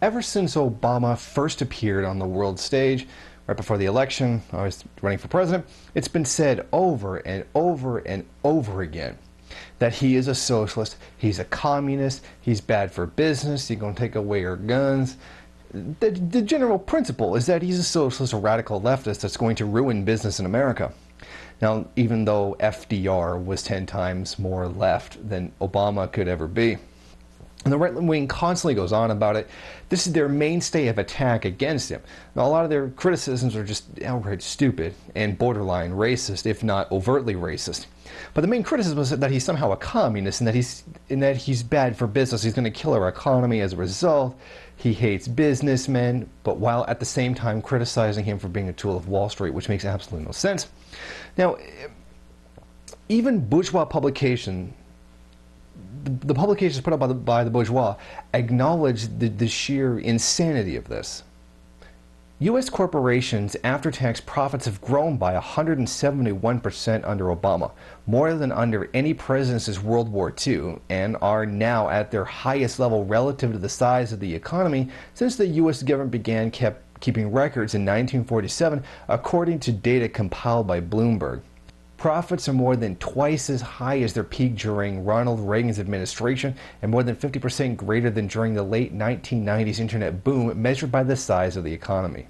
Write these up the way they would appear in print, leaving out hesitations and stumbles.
ever since Obama first appeared on the world stage, right before the election, I was running for president, it's been said over and over and over again that he is a socialist, he's a communist, he's bad for business, he's going to take away our guns. The general principle is that he's a socialist, a radical leftist that's going to ruin business in America. Now, even though FDR was 10 times more left than Obama could ever be, and the right wing constantly goes on about it. This is their mainstay of attack against him. Now, a lot of their criticisms are just outright stupid and borderline racist, if not overtly racist. But the main criticism is that he's somehow a communist and that he's bad for business. He's going to kill our economy as a result. He hates businessmen, but while at the same time criticizing him for being a tool of Wall Street, which makes absolutely no sense. Now, even bourgeois publication. The publications put up by the bourgeois acknowledge the sheer insanity of this. U.S. corporations' after-tax profits have grown by 171% under Obama, more than under any president since World War II, and are now at their highest level relative to the size of the economy since the U.S. government began keeping records in 1947, according to data compiled by Bloomberg. Profits are more than twice as high as their peak during Ronald Reagan's administration and more than 50% greater than during the late 1990s internet boom measured by the size of the economy.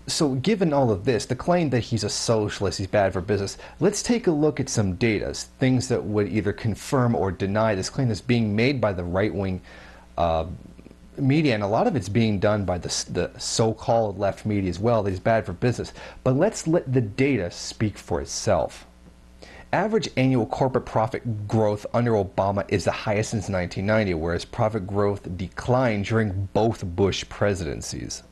So given all of this, the claim that he's a socialist, he's bad for business, let's take a look at some data, things that would either confirm or deny this claim that's being made by the right-wing media, and a lot of it's being done by the so-called left media as well, that he's bad for business. But let's let the data speak for itself. Average annual corporate profit growth under Obama is the highest since 1990, whereas profit growth declined during both Bush presidencies.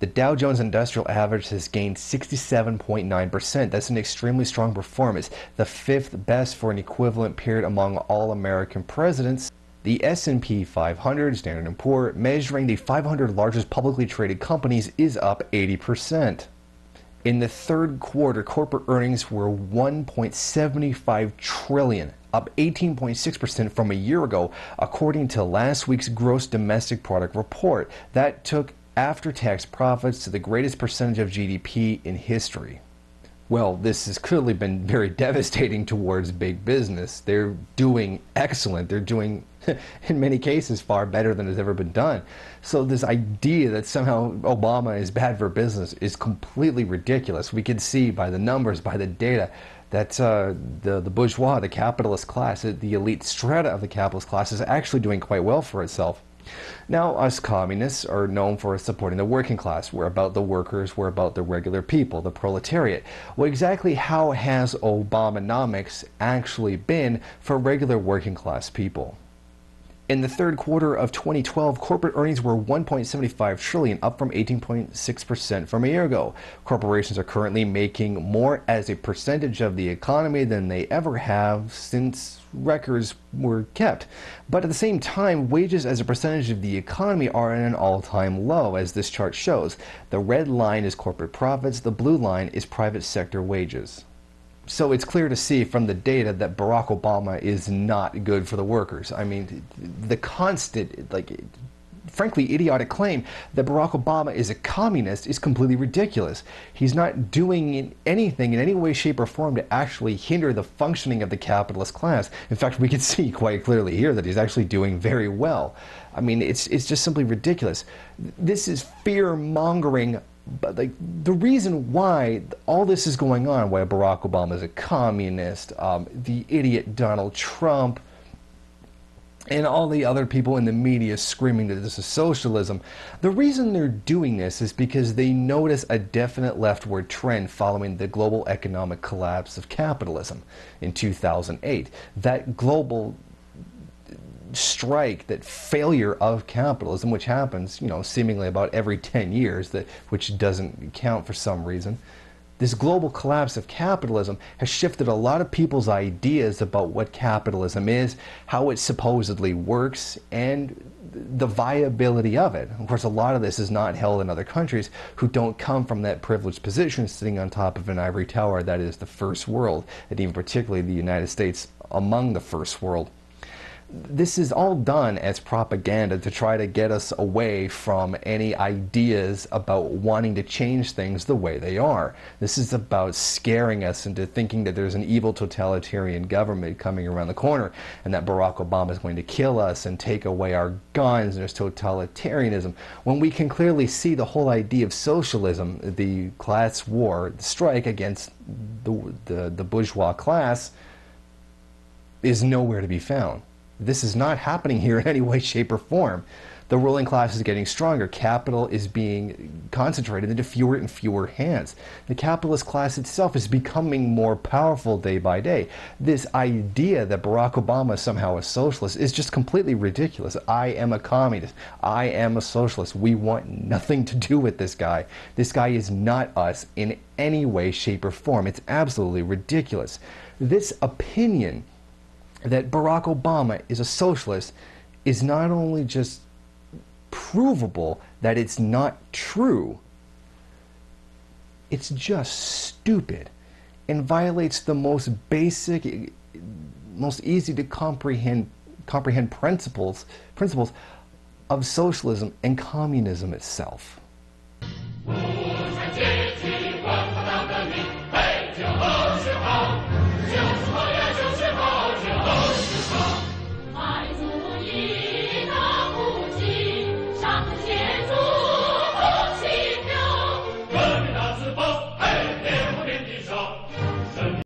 The Dow Jones Industrial Average has gained 67.9%. That's an extremely strong performance, the fifth best for an equivalent period among all American presidents. The S&P 500, Standard & Poor, measuring the 500 largest publicly traded companies, is up 80%. In the third quarter, corporate earnings were $1.75 trillion, up 18.6% from a year ago, according to last week's gross domestic product report. That took after-tax profits to the greatest percentage of GDP in history. Well, this has clearly been very devastating towards big business. They're doing excellent. They're doing, in many cases, far better than has ever been done. So this idea that somehow Obama is bad for business is completely ridiculous. We can see by the numbers, by the data, that the bourgeois, the capitalist class, the elite strata of the capitalist class is actually doing quite well for itself. Now, us communists are known for supporting the working class. We're about the workers, we're about the regular people, the proletariat. Well, exactly how has Obamonomics actually been for regular working class people? In the third quarter of 2012, corporate earnings were $1.75 trillion, up from 18.6% from a year ago. Corporations are currently making more as a percentage of the economy than they ever have since records were kept. But at the same time, wages as a percentage of the economy are at an all-time low, as this chart shows. The red line is corporate profits, the blue line is private sector wages. So it's clear to see from the data that Barack Obama is not good for the workers. I mean, the constant, frankly, idiotic claim that Barack Obama is a communist is completely ridiculous. He's not doing anything in any way, shape, or form to actually hinder the functioning of the capitalist class. In fact, we can see quite clearly here that he's actually doing very well. I mean, it's just simply ridiculous. This is fear-mongering. But the reason why all this is going on, why Barack Obama is a communist, the idiot Donald Trump, and all the other people in the media screaming that this is socialism, the reason they're doing this is because they notice a definite leftward trend following the global economic collapse of capitalism in 2008. That global strike, that failure of capitalism, which happens, seemingly about every 10 years, which doesn't count for some reason. This global collapse of capitalism has shifted a lot of people's ideas about what capitalism is, how it supposedly works, and the viability of it. Of course, a lot of this is not held in other countries who don't come from that privileged position, sitting on top of an ivory tower that is the first world, and even particularly the United States among the first world. This is all done as propaganda to try to get us away from any ideas about wanting to change things the way they are. This is about scaring us into thinking that there's an evil totalitarian government coming around the corner and that Barack Obama is going to kill us and take away our guns and there's totalitarianism, when we can clearly see the whole idea of socialism, the class war, the strike against the bourgeois class, is nowhere to be found. This is not happening here in any way, shape, or form. The ruling class is getting stronger. Capital is being concentrated into fewer and fewer hands. The capitalist class itself is becoming more powerful day by day. This idea that Barack Obama is somehow a socialist is just completely ridiculous. I am a communist. I am a socialist. We want nothing to do with this guy. This guy is not us in any way, shape, or form. It's absolutely ridiculous. This opinion that Barack Obama is a socialist is not only just provable that it's not true, it's just stupid and violates the most basic, most easy to comprehend principles of socialism and communism itself.